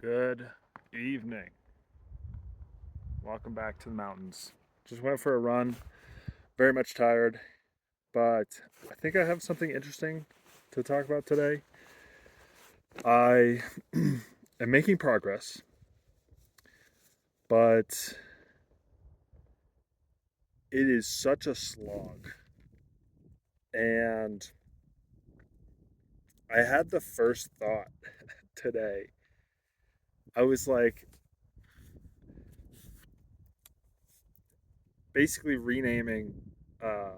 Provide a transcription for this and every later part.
Good evening. Welcome back to the mountains. Just went for a run. Very much tired, but I think I have something interesting to talk about today. I am making progress, but it is such a slog. And I had the first thought today. I was like, basically renaming a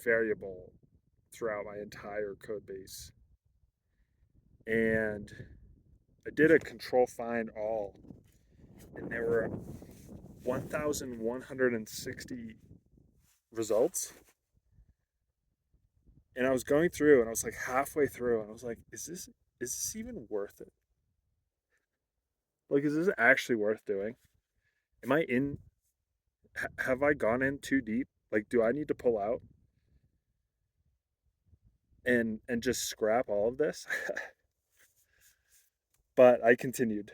variable throughout my entire code base. And I did a control find all, and there were 1,160 results. And I was going through, and I was like halfway through, and I was like, is this even worth it? Like, is this actually worth doing? Am I in? Have I gone in too deep? Like, do I need to pull out and just scrap all of this? But I continued,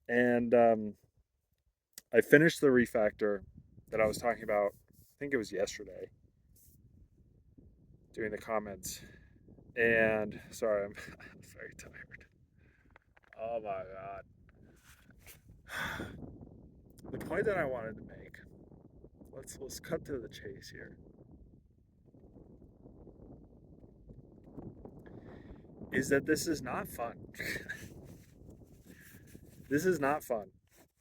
and I finished the refactor that I was talking about. I think it was yesterday, doing the comments. And sorry, I'm very tired. Oh my god. The point that I wanted to make, let's cut to the chase here, is that this is not fun. This is not fun.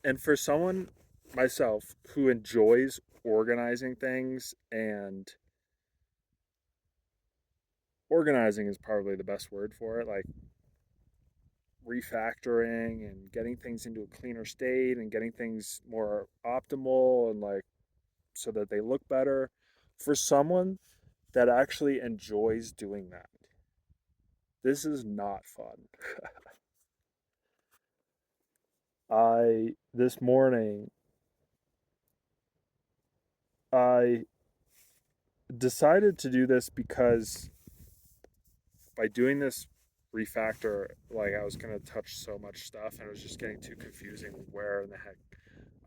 And for someone myself who enjoys organizing things, and organizing is probably the best word for it, like refactoring and getting things into a cleaner state and getting things more optimal and like so that they look better. For someone that actually enjoys doing that, this is not fun. This morning, I decided to do this because by doing this refactor, like I was going to touch so much stuff and it was just getting too confusing where in the heck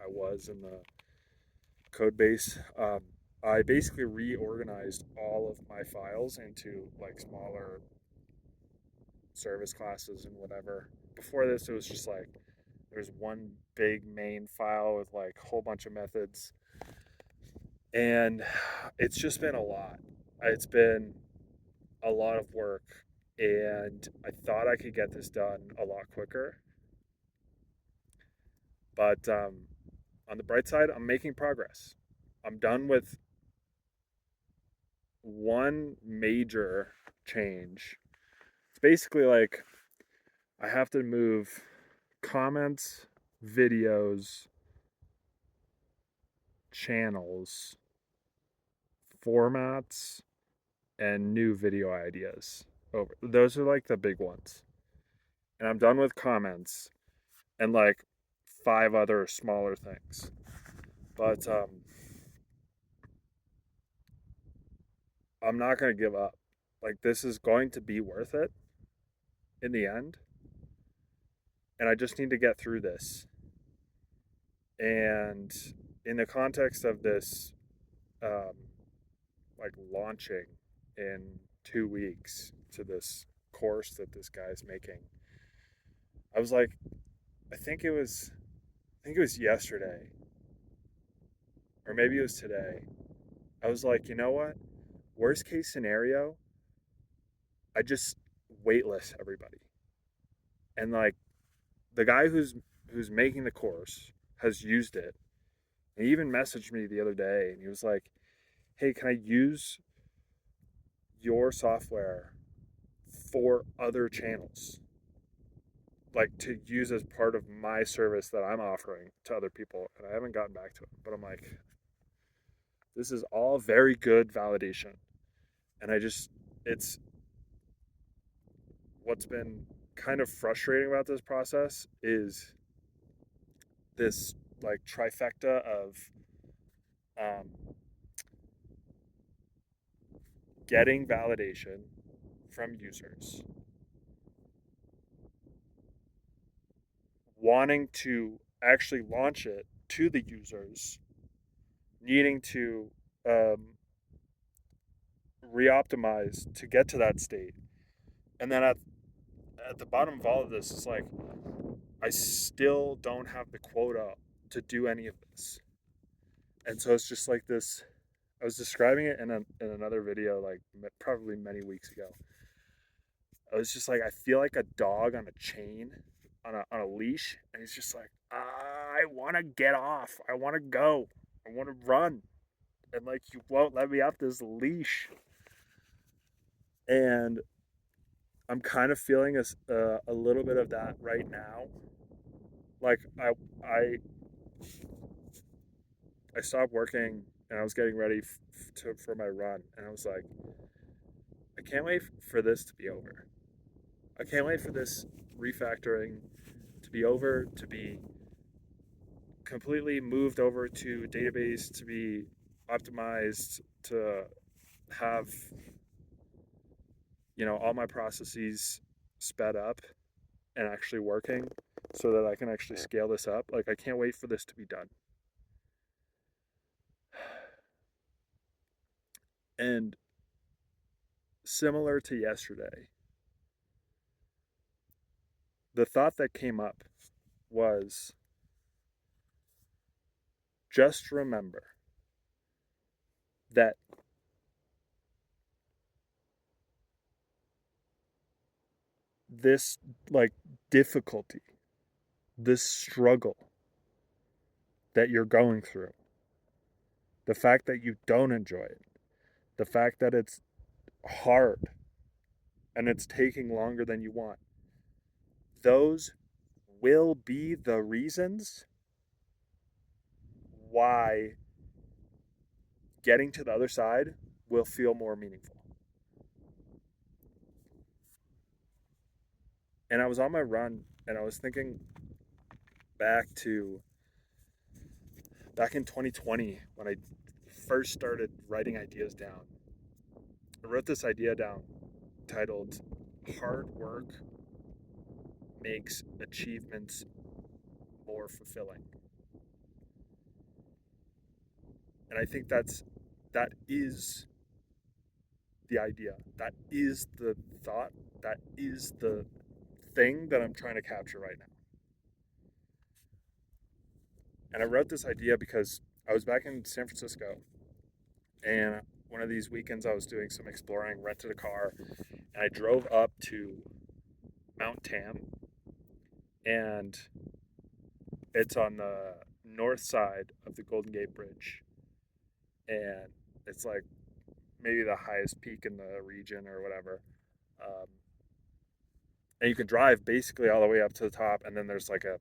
I was in the code base. I basically reorganized all of my files into like smaller service classes and whatever. Before this, it was just like there's one big main file with like a whole bunch of methods, and it's just been a lot. It's been a lot of work, and I thought I could get this done a lot quicker. But on the bright side, I'm making progress. I'm done with one major change. It's basically like I have to move comments, videos, channels, formats, and new video ideas over. Those are like the big ones. And I'm done with comments and like five other smaller things. But I'm not going to give up. Like, this is going to be worth it in the end. And I just need to get through this. And in the context of this, um, like launching in 2 weeks to this course that this guy's making, I was like, I think it was yesterday, or maybe it was today. I was like, you know what? Worst case scenario, I just waitlist everybody. And like the guy who's making the course has used it. He even messaged me the other day and he was like, "Hey, can I use your software for other channels? Like to use as part of my service that I'm offering to other people." And I haven't gotten back to him, but I'm like, this is all very good validation. And it's what's been kind of frustrating about this process is this like trifecta of um, getting validation from users, wanting to actually launch it to the users, needing to um, re-optimize to get to that state, and then at the bottom of all of this is like I still don't have the quota to do any of this, and so it's just like this. I was describing it in another video, like probably many weeks ago. I was just like, I feel like a dog on a chain, on a leash, and he's just like, I want to get off. I want to go. I want to run, and like you won't let me off this leash. And I'm kind of feeling a little bit of that right now. Like I stopped working and I was getting ready for my run, and I was like, I can't wait for this to be over. I can't wait for this refactoring to be over, to be completely moved over to a database, to be optimized, to have all my processes sped up and actually working so that I can actually scale this up. Like I can't wait for this to be done. And similar to yesterday, the thought that came up was just remember that this like difficulty, this struggle that you're going through, the fact that you don't enjoy it, the fact that it's hard and it's taking longer than you want, those will be the reasons why getting to the other side will feel more meaningful. And I was on my run and I was thinking back in 2020 when I first started writing ideas down. I wrote this idea down titled Hard Work Makes Achievements More Fulfilling. And I think that is the idea. That is the thought. That is the thing that I'm trying to capture right now. And I wrote this idea because I was back in San Francisco, and one of these weekends I was doing some exploring, rented a car, and I drove up to Mount Tam, and it's on the north side of the Golden Gate Bridge, and it's like maybe the highest peak in the region or whatever. Um, and you can drive basically all the way up to the top, and then there's like a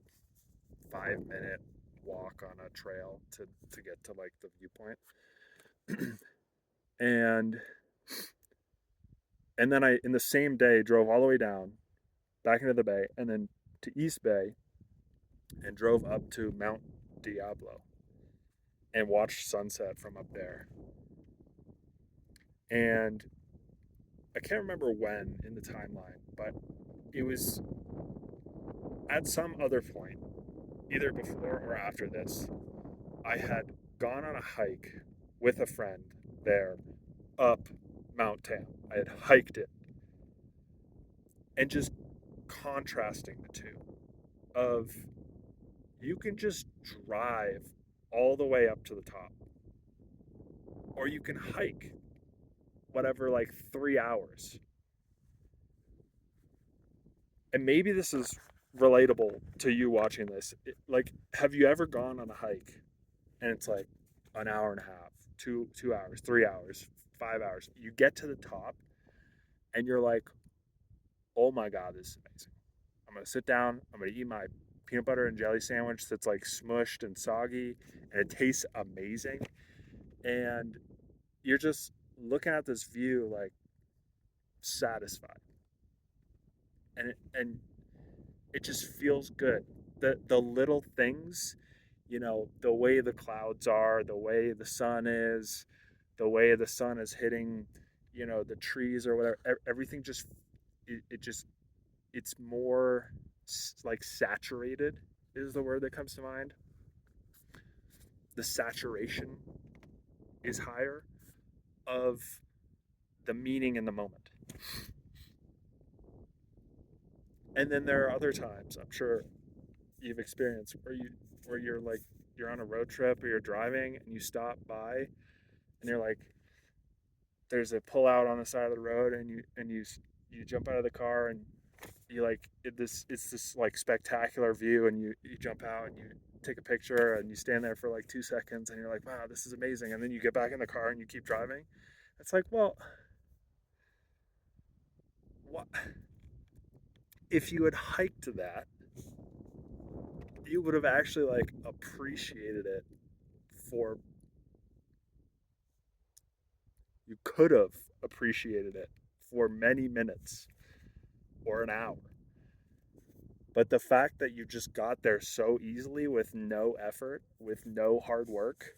5 minute walk on a trail to get to like the viewpoint. and and then I in the same day drove all the way down back into the bay and then to East Bay and drove up to Mount Diablo and watched sunset from up there. And I can't remember when in the timeline, but it was at some other point, either before or after this, I had gone on a hike with a friend there up Mount Tam. I had hiked it and just contrasting the two of you can just drive all the way up to the top or you can hike whatever like 3 hours. And maybe this is relatable to you watching this. Like have you ever gone on a hike and it's like an hour and a half, 2 hours, 3 hours, 5 hours. You get to the top and you're like, "Oh my god, this is amazing. I'm going to sit down, I'm going to eat my peanut butter and jelly sandwich that's like smushed and soggy and it tastes amazing." And you're just looking at this view like satisfied. And it just feels good. The little things, the way the clouds are, the way the sun is, the way the sun is hitting, the trees or whatever. Everything just it just it's more like saturated is the word that comes to mind. The saturation is higher of the meaning in the moment. And then there are other times, I'm sure you've experienced, where you're like you're on a road trip or you're driving and you stop by and you're like there's a pull out on the side of the road and you jump out of the car and you like it's this like spectacular view and you jump out and you take a picture and you stand there for like 2 seconds and you're like, wow, this is amazing, and then you get back in the car and you keep driving. It's like, well, what if you had hiked to that, you would have actually like appreciated it for you could have appreciated it for many minutes or an hour. But the fact that you just got there so easily with no effort, with no hard work,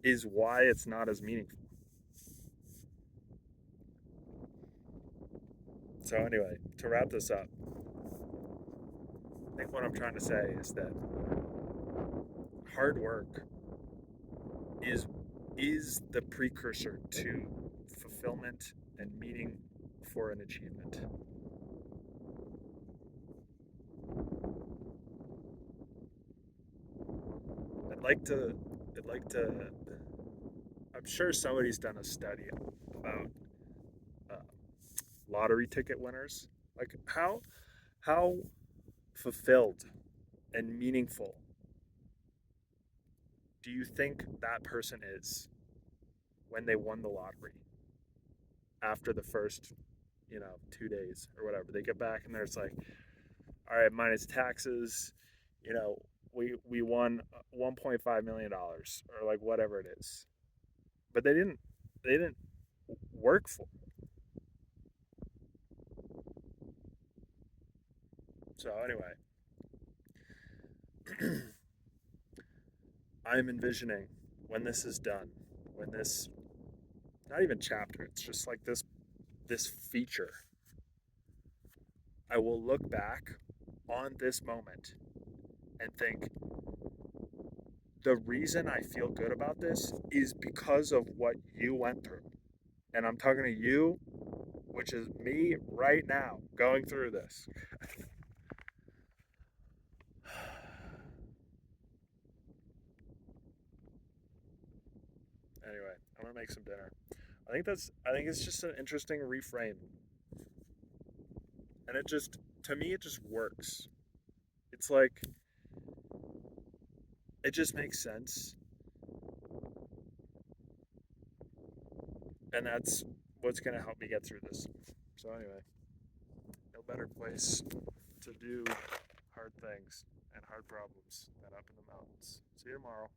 is why it's not as meaningful. So, anyway, to wrap this up, I think what I'm trying to say is that hard work is the precursor to fulfillment and meaning for an achievement. I'd like to I'd like to I'm sure somebody's done a study about uh, lottery ticket winners. Like how fulfilled and meaningful do you think that person is when they won the lottery after the first, 2 days or whatever? They get back and there's like, all right, minus taxes, you know, we won $1.5 million or like whatever it is. But they didn't work for it. So anyway, I'm envisioning when this is done, when this not even chapter, it's just like this feature, I will look back on this moment and think the reason I feel good about this is because of what you went through. And I'm talking to you, which is me right now going through this. Anyway, I'm gonna make some dinner. I think it's just an interesting reframe. And it just to me it just works. It's like it just makes sense. And that's what's gonna help me get through this. So anyway, no better place to do hard things and hard problems than up in the mountains. See you tomorrow.